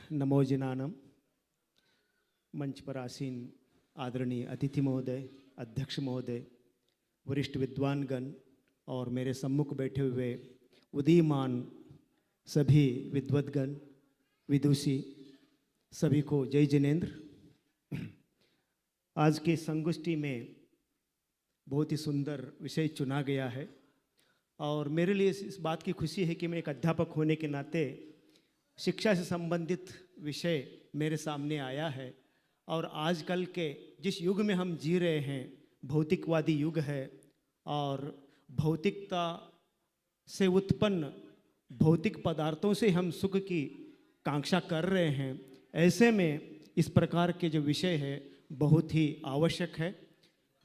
नमो जिनानम। मंच पर आसीन आदरणीय अतिथि महोदय, अध्यक्ष महोदय, वरिष्ठ विद्वानगण और मेरे सम्मुख बैठे हुए उदीयमान सभी विद्वद्गण, विदुषी, सभी को जय जिनेन्द्र। आज की संगोष्ठी में बहुत ही सुंदर विषय चुना गया है और मेरे लिए इस बात की खुशी है कि मैं एक अध्यापक होने के नाते शिक्षा से संबंधित विषय मेरे सामने आया है। और आजकल के जिस युग में हम जी रहे हैं, भौतिकवादी युग है और भौतिकता से उत्पन्न भौतिक पदार्थों से हम सुख की कांक्षा कर रहे हैं, ऐसे में इस प्रकार के जो विषय है बहुत ही आवश्यक है।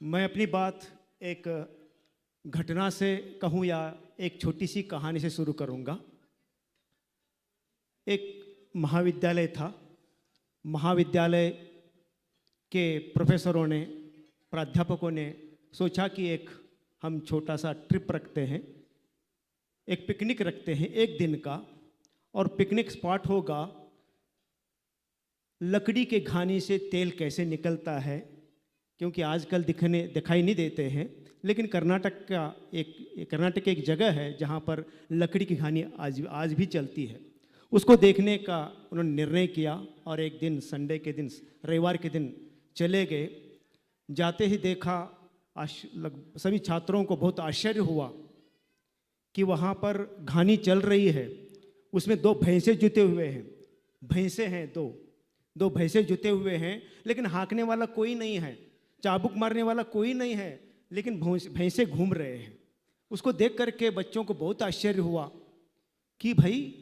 मैं अपनी बात एक घटना से कहूँ या एक छोटी सी कहानी से शुरू करूँगा। एक महाविद्यालय था। महाविद्यालय के प्रोफेसरों ने, प्राध्यापकों ने सोचा कि एक हम छोटा सा ट्रिप रखते हैं, एक पिकनिक रखते हैं एक दिन का, और पिकनिक स्पॉट होगा लकड़ी के घानी से तेल कैसे निकलता है, क्योंकि आजकल दिखाई नहीं देते हैं, लेकिन कर्नाटक एक जगह है जहाँ पर लकड़ी की घानी आज भी चलती है। उसको देखने का उन्होंने निर्णय किया और एक दिन संडे के दिन, रविवार के दिन चले गए। जाते ही देखा सभी छात्रों को बहुत आश्चर्य हुआ कि वहाँ पर घानी चल रही है, उसमें दो भैंसे जुते हुए हैं। भैंसे हैं, दो भैंसे जुते हुए हैं, लेकिन हाँकने वाला कोई नहीं है, चाबुक मारने वाला कोई नहीं है, लेकिन भैंसे घूम रहे हैं। उसको देख करके बच्चों को बहुत आश्चर्य हुआ कि भाई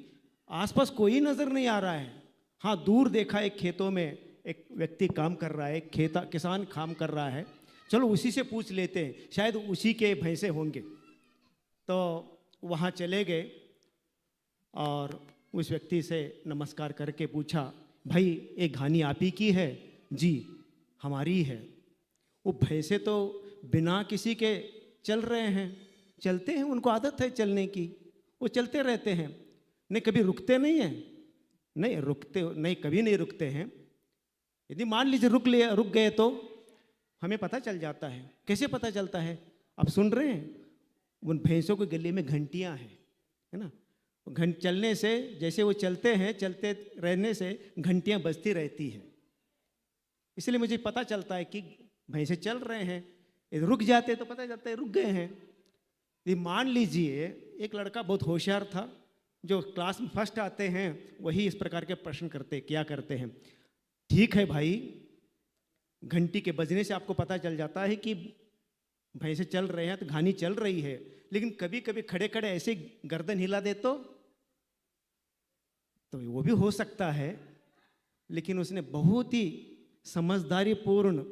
आसपास कोई नज़र नहीं आ रहा है। हाँ, दूर देखा एक खेतों में एक व्यक्ति काम कर रहा है, किसान काम कर रहा है, चलो उसी से पूछ लेते हैं, शायद उसी के भैंसे होंगे। तो वहाँ चले गए और उस व्यक्ति से नमस्कार करके पूछा, भाई एक घानी आप ही की है? जी हमारी है। वो भैंसे तो बिना किसी के चल रहे हैं, चलते हैं, उनको आदत है चलने की, वो चलते रहते हैं, नहीं कभी रुकते नहीं हैं, नहीं कभी नहीं रुकते हैं। यदि मान लीजिए रुक गए तो हमें पता चल जाता है। कैसे पता चलता है? आप सुन रहे हैं, उन भैंसों के गले में घंटियां हैं, है ना। चलने से, जैसे वो चलते हैं, चलते रहने से घंटियां बजती रहती है, इसलिए मुझे पता चलता है कि भैंसे चल रहे हैं। यदि रुक जाते तो पता चलता है रुक गए हैं। यदि मान लीजिए एक लड़का बहुत होशियार था, जो क्लास में फर्स्ट आते हैं वही इस प्रकार के प्रश्न क्या करते हैं, ठीक है भाई, घंटी के बजने से आपको पता चल जाता है कि भैंसे चल रहे हैं, तो घानी चल रही है, लेकिन कभी कभी खड़े खड़े ऐसे गर्दन हिला दे तो वो भी हो सकता है। लेकिन उसने बहुत ही समझदारीपूर्ण,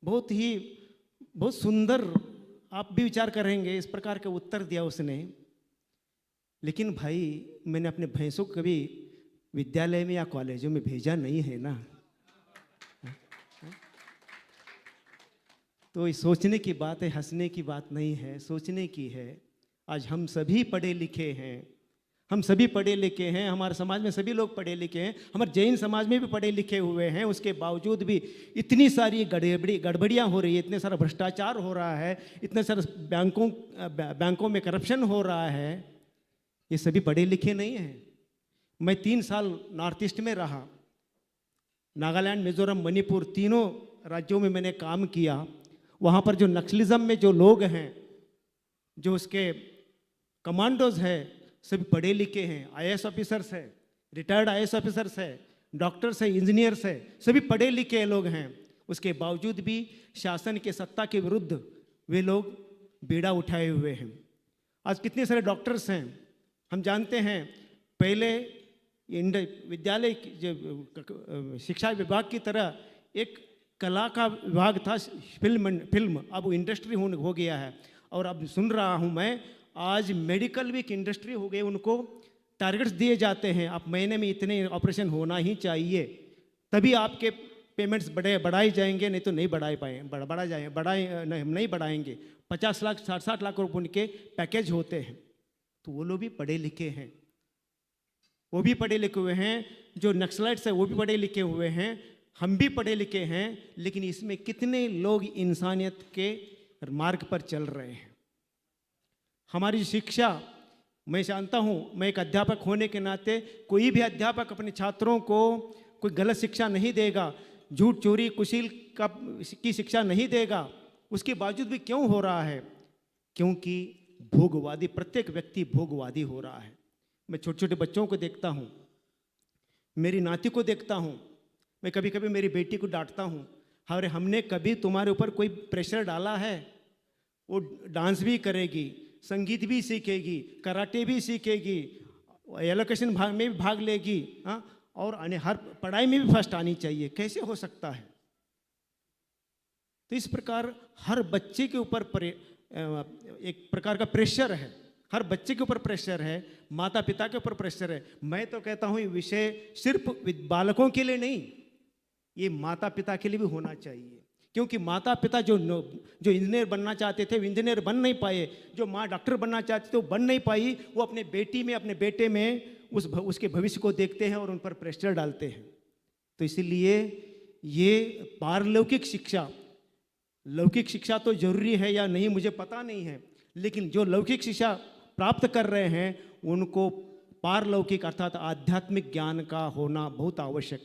बहुत सुंदर, आप भी विचार करेंगे, इस प्रकार का उत्तर दिया उसने। लेकिन भाई मैंने अपने भैंसों को कभी विद्यालय में या कॉलेजों में भेजा नहीं है ना। तो ये सोचने की बात है, हंसने की बात नहीं है, सोचने की है। आज हम सभी पढ़े लिखे हैं, हमारे समाज में सभी लोग पढ़े लिखे हैं, हमारे जैन समाज में भी पढ़े लिखे हुए हैं, उसके बावजूद भी इतनी सारी गड़बड़ियाँ हो रही है, इतने सारा भ्रष्टाचार हो रहा है, इतने सारे बैंकों में करप्शन हो रहा है। ये सभी पढ़े लिखे नहीं हैं। मैं 3 साल नॉर्थ ईस्ट में रहा, नागालैंड, मिजोरम, मणिपुर, तीनों राज्यों में मैंने काम किया। वहाँ पर जो नक्सलिज्म में जो लोग हैं, जो उसके कमांडोज हैं, सभी पढ़े लिखे हैं, आईएएस ऑफिसर्स हैं, रिटायर्ड आईएएस ऑफिसर्स हैं, डॉक्टर्स हैं, इंजीनियर्स हैं, सभी पढ़े लिखे लोग हैं। उसके बावजूद भी शासन के सत्ता के विरुद्ध वे लोग बीड़ा उठाए हुए हैं। आज कितने सारे डॉक्टर्स हैं, हम जानते हैं। पहले विद्यालय शिक्षा विभाग की तरह एक कला का विभाग था, फिल्म, अब वो इंडस्ट्री हो गया है। और अब सुन रहा हूँ मैं, आज मेडिकल भी एक इंडस्ट्री हो गई, उनको टारगेट्स दिए जाते हैं, आप महीने में इतने ऑपरेशन होना ही चाहिए, तभी आपके पेमेंट्स बढ़ाए जाएंगे, नहीं तो नहीं नहीं बढ़ाएंगे। 50 लाख 60 लाख रुपये उनके पैकेज होते हैं। तो वो लोग भी पढ़े लिखे हैं, वो भी पढ़े लिखे हुए हैं। जो नक्सलाइट्स है वो भी पढ़े लिखे हुए हैं, हम भी पढ़े लिखे हैं, लेकिन इसमें कितने लोग इंसानियत के मार्ग पर चल रहे हैं। हमारी शिक्षा, मैं जानता हूँ, मैं एक अध्यापक होने के नाते कोई भी अध्यापक अपने छात्रों को कोई गलत शिक्षा नहीं देगा, झूठ चोरी कुशील की शिक्षा नहीं देगा। उसके बावजूद भी क्यों हो रहा है? क्योंकि भोगवादी, प्रत्येक व्यक्ति भोगवादी हो रहा है। मैं छोटे छोटे बच्चों को देखता हूँ, मेरी नाती को देखता हूँ, मैं कभी कभी मेरी बेटी को डांटता हूँ, अरे हमने कभी तुम्हारे ऊपर कोई प्रेशर डाला है? वो डांस भी करेगी, संगीत भी सीखेगी, कराटे भी सीखेगी, एलोकेशन में भी भाग लेगी, हाँ, और हर पढ़ाई में भी फर्स्ट आनी चाहिए। कैसे हो सकता है? तो इस प्रकार हर बच्चे के ऊपर एक प्रकार का प्रेशर है, हर बच्चे के ऊपर प्रेशर है, माता पिता के ऊपर प्रेशर है। मैं तो कहता हूँ ये विषय सिर्फ बालकों के लिए नहीं, ये माता पिता के लिए भी होना चाहिए। क्योंकि माता पिता जो इंजीनियर बनना चाहते थे वो इंजीनियर बन नहीं पाए, जो माँ डॉक्टर बनना चाहती थी वो बन नहीं पाई, वो अपने बेटी में, अपने बेटे में उसके भविष्य को देखते हैं और उन पर प्रेशर डालते हैं। तो इसीलिए ये पारलौकिक शिक्षा, लौकिक शिक्षा तो जरूरी है या नहीं मुझे पता नहीं है, लेकिन जो लौकिक शिक्षा प्राप्त कर रहे हैं उनको पारलौकिक अर्थात आध्यात्मिक ज्ञान का होना बहुत आवश्यक।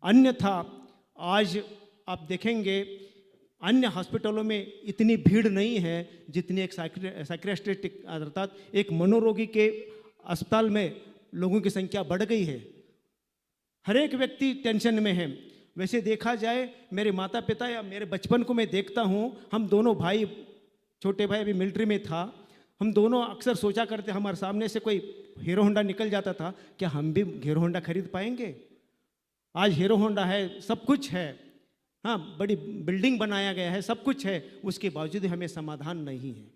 अन्यथा आज आप देखेंगे अन्य हॉस्पिटलों में इतनी भीड़ नहीं है जितनी एक साइकियाट्रिस्ट अर्थात एक मनोरोगी के अस्पताल में लोगों की संख्या बढ़ गई है। हर एक व्यक्ति टेंशन में है। वैसे देखा जाए मेरे माता पिता या मेरे बचपन को मैं देखता हूँ, हम दोनों भाई, छोटे भाई अभी मिलिट्री में था, हम दोनों अक्सर सोचा करते, हमारे सामने से कोई हीरो होंडा निकल जाता था, क्या हम भी हीरो होंडा खरीद पाएंगे? आज हीरो होंडा है, सब कुछ है, हाँ, बड़ी बिल्डिंग बनाया गया है, सब कुछ है, उसके बावजूद हमें समाधान नहीं है,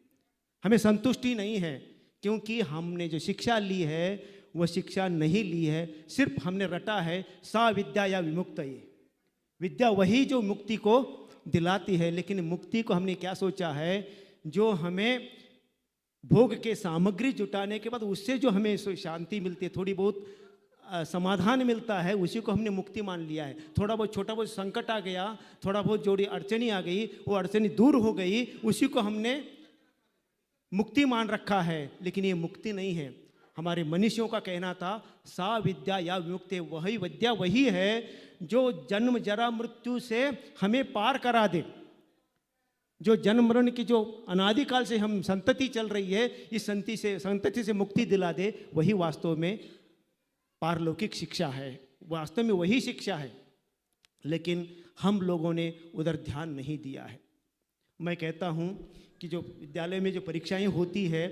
हमें संतुष्टि नहीं है, क्योंकि हमने जो शिक्षा ली है वो शिक्षा नहीं ली है, सिर्फ हमने रटा है सा विद्या या विमुक्त। विद्या वही जो मुक्ति को दिलाती है, लेकिन मुक्ति को हमने क्या सोचा है, जो हमें भोग के सामग्री जुटाने के बाद उससे जो हमें शांति मिलती है, थोड़ी बहुत समाधान मिलता है, उसी को हमने मुक्ति मान लिया है। थोड़ा बहुत छोटा बहुत संकट आ गया, थोड़ा बहुत जोड़ी अड़चनी आ गई, वो अड़चनी दूर हो गई, उसी को हमने मुक्ति मान रखा है, लेकिन ये मुक्ति नहीं है। हमारे मनीषियों का कहना था सा विद्या या विमुक्ति, वही विद्या वही है जो जन्म जरा मृत्यु से हमें पार करा दे, जो जन्म मरण की जो अनादिकाल से हम संतति चल रही है, इस संतति से मुक्ति दिला दे, वही वास्तव में पारलौकिक शिक्षा है, वास्तव में वही शिक्षा है। लेकिन हम लोगों ने उधर ध्यान नहीं दिया है। मैं कहता हूँ कि जो विद्यालय में जो परीक्षाएं होती है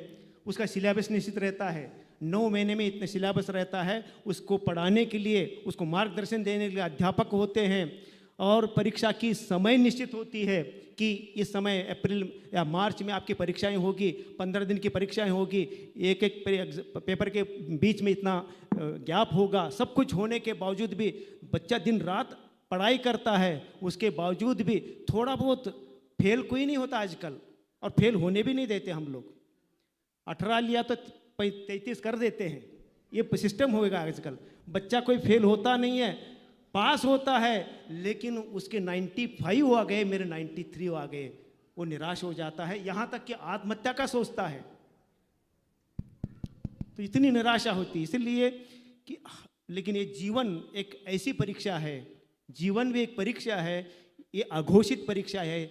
उसका सिलेबस निश्चित रहता है, 9 महीने में इतने सिलेबस रहता है, उसको पढ़ाने के लिए, उसको मार्गदर्शन देने के लिए अध्यापक होते हैं, और परीक्षा की समय निश्चित होती है कि इस समय अप्रैल या मार्च में आपकी परीक्षाएं होगी, 15 दिन की परीक्षाएं होगी, एक एक पेपर के बीच में इतना गैप होगा। सब कुछ होने के बावजूद भी बच्चा दिन रात पढ़ाई करता है, उसके बावजूद भी थोड़ा बहुत फेल कोई नहीं होता आजकल, और फेल होने भी नहीं देते हम लोग। 18 लिया तो 33 कर देते हैं, ये सिस्टम होगा आजकल। बच्चा कोई फेल होता नहीं है, पास होता है, लेकिन उसके 95 आ गए, मेरे 93 आ गए, वो निराश हो जाता है, यहाँ तक कि आत्महत्या का सोचता है। तो इतनी निराशा होती है। इसलिए कि लेकिन ये जीवन एक ऐसी परीक्षा है, जीवन भी एक परीक्षा है, ये अघोषित परीक्षा है,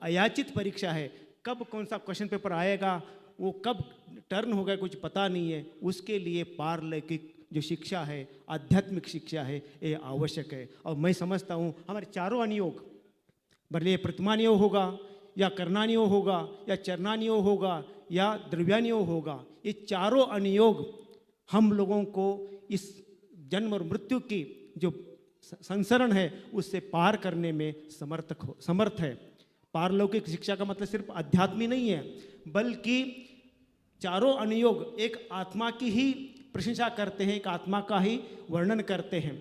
अयाचित परीक्षा है। कब कौन सा क्वेश्चन पेपर आएगा, वो कब टर्न होगा, कुछ पता नहीं है। उसके लिए पारलौकिक जो शिक्षा है, आध्यात्मिक शिक्षा है, ये आवश्यक है। और मैं समझता हूँ हमारे चारों अनुयोग, भले प्रतिमानियोग होगा या कर्णानियोग होगा या चरणानियोग होगा या द्रव्यानियोग होगा, ये चारों अनुयोग हम लोगों को इस जन्म और मृत्यु की जो संसरण है उससे पार करने में समर्थ है। पारलौकिक शिक्षा का मतलब सिर्फ अध्यात्मी नहीं है, बल्कि चारों अनुयोग एक आत्मा की ही प्रशंसा करते हैं, एक आत्मा का ही वर्णन करते हैं।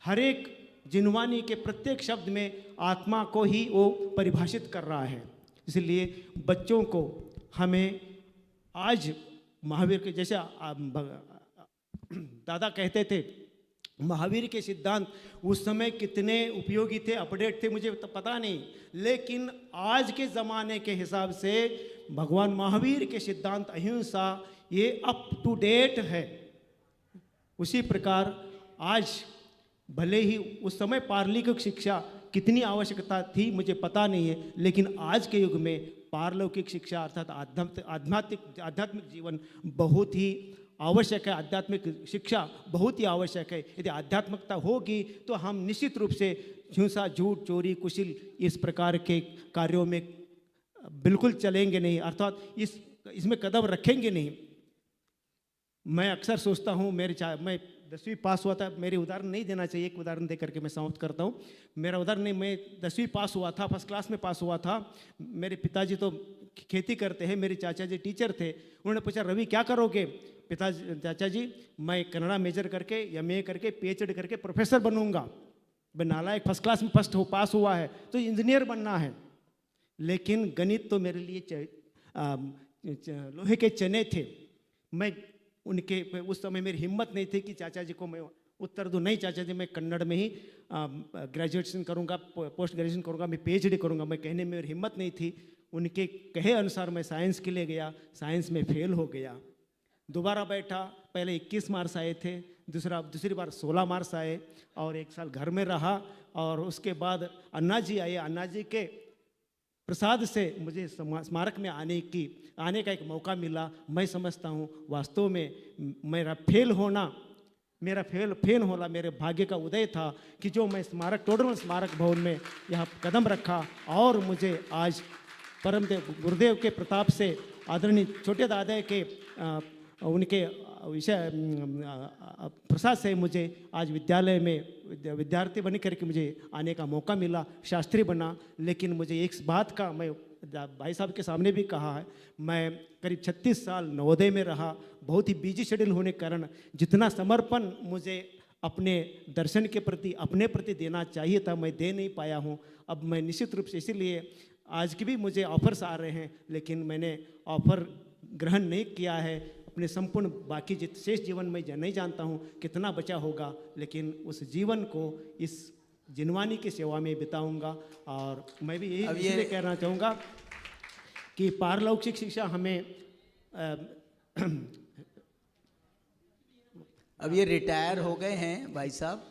हर एक जिनवानी के प्रत्येक शब्द में आत्मा को ही वो परिभाषित कर रहा है। इसलिए बच्चों को हमें आज महावीर के जैसे दादा कहते थे महावीर के सिद्धांत उस समय कितने उपयोगी थे, अपडेट थे, मुझे तो पता नहीं, लेकिन आज के ज़माने के हिसाब से भगवान महावीर के सिद्धांत अहिंसा ये अप टू डेट है। उसी प्रकार आज भले ही उस समय पारलौकिक शिक्षा कितनी आवश्यकता थी मुझे पता नहीं है, लेकिन आज के युग में पारलौकिक शिक्षा अर्थात आध्यात्मिक जीवन बहुत ही आवश्यक है। आध्यात्मिक शिक्षा बहुत ही आवश्यक है। यदि आध्यात्मिकता होगी तो हम निश्चित रूप से हिंसा, झूठ, चोरी, कुशिल इस प्रकार के कार्यों में बिल्कुल चलेंगे नहीं, अर्थात इसमें कदम रखेंगे नहीं। मैं अक्सर सोचता हूँ, मैं 10वीं पास हुआ था, मेरे उदाहरण नहीं देना चाहिए, एक उदाहरण दे करके मैं समाप्त करता हूँ। मेरा उदाहरण नहीं, मैं 10वीं पास हुआ था, फर्स्ट क्लास में पास हुआ था। मेरे पिताजी तो खेती करते हैं, मेरे चाचा जी टीचर थे। उन्होंने पूछा, रवि क्या करोगे? चाचा जी मैं कन्नड़ा मेजर करके MA करके PhD करके प्रोफेसर बनूंगा। मैं नालायक फर्स्ट क्लास में पास हुआ है तो इंजीनियर बनना है, लेकिन गणित तो मेरे लिए लोहे के चने थे। मैं उनके उस समय मेरी हिम्मत नहीं थी कि चाचा जी को मैं उत्तर दूँ, नहीं चाचा जी मैं कन्नड़ में ही ग्रेजुएशन करूँगा, पोस्ट ग्रेजुएशन करूँगा, मैं PhD करूँगा। मैं कहने में मेरी हिम्मत नहीं थी। उनके कहे अनुसार मैं साइंस के लिए गया, साइंस में फेल हो गया। दोबारा बैठा, पहले 21 मार्क्स आए थे, दूसरी बार 16 मार्क्स आए और 1 साल घर में रहा। और उसके बाद अन्ना जी आए, अन्ना जी के प्रसाद से मुझे स्मारक में आने का एक मौका मिला। मैं समझता हूँ वास्तव में मेरा फेल होना मेरे भाग्य का उदय था कि जो मैं टोडरमल स्मारक भवन में यहाँ कदम रखा और मुझे आज परमदेव गुरुदेव के प्रताप से, आदरणीय छोटे दादा के उनके विषय प्रसाद से मुझे आज विद्यालय में विद्यार्थी बन करके मुझे आने का मौका मिला, शास्त्री बना। लेकिन मुझे एक बात का मैं भाई साहब के सामने भी कहा है, मैं करीब 36 साल नवोदय में रहा। बहुत ही बिजी शेड्यूल होने के कारण जितना समर्पण मुझे अपने दर्शन के प्रति, अपने प्रति देना चाहिए था, मैं दे नहीं पाया हूँ। अब मैं निश्चित रूप से, इसीलिए आज की भी मुझे ऑफर्स आ रहे हैं, लेकिन मैंने ऑफर ग्रहण नहीं किया है। अपने संपूर्ण बाकी शेष जीवन में नहीं जानता हूँ कितना बचा होगा, लेकिन उस जीवन को इस जिनवानी की सेवा में बिताऊंगा। और मैं भी यही इसलिए कहना चाहूँगा कि पारलौकिक शिक्षा हमें अब ये रिटायर हो गए हैं भाई साहब,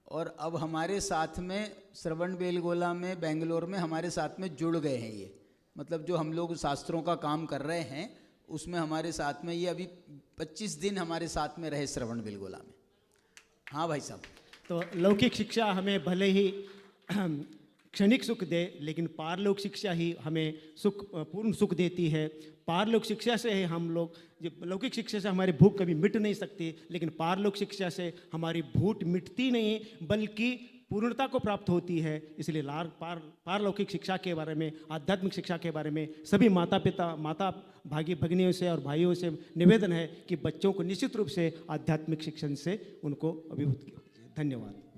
और अब हमारे साथ में श्रवण बेलगोला में, बेंगलोर में हमारे साथ में जुड़ गए हैं। ये मतलब जो हम लोग शास्त्रों का काम कर रहे हैं उसमें हमारे साथ में ये अभी 25 दिन हमारे साथ में रहे श्रवण बेलगोला में। हाँ भाई साहब, तो लौकिक शिक्षा हमें भले ही क्षणिक सुख दे, लेकिन पारलौकिक शिक्षा ही हमें पूर्ण सुख देती है। पारलौकिक शिक्षा से ही हम लोग, लौकिक शिक्षा से हमारी भूख कभी मिट नहीं सकती, लेकिन पारलौकिक शिक्षा से हमारी भूख मिटती नहीं बल्कि पूर्णता को प्राप्त होती है। इसलिए पारलौकिक शिक्षा के बारे में, आध्यात्मिक शिक्षा के बारे में सभी माता भगिनियों से और भाइयों से निवेदन है कि बच्चों को निश्चित रूप से आध्यात्मिक शिक्षण से उनको अभिभूत किया। धन्यवाद।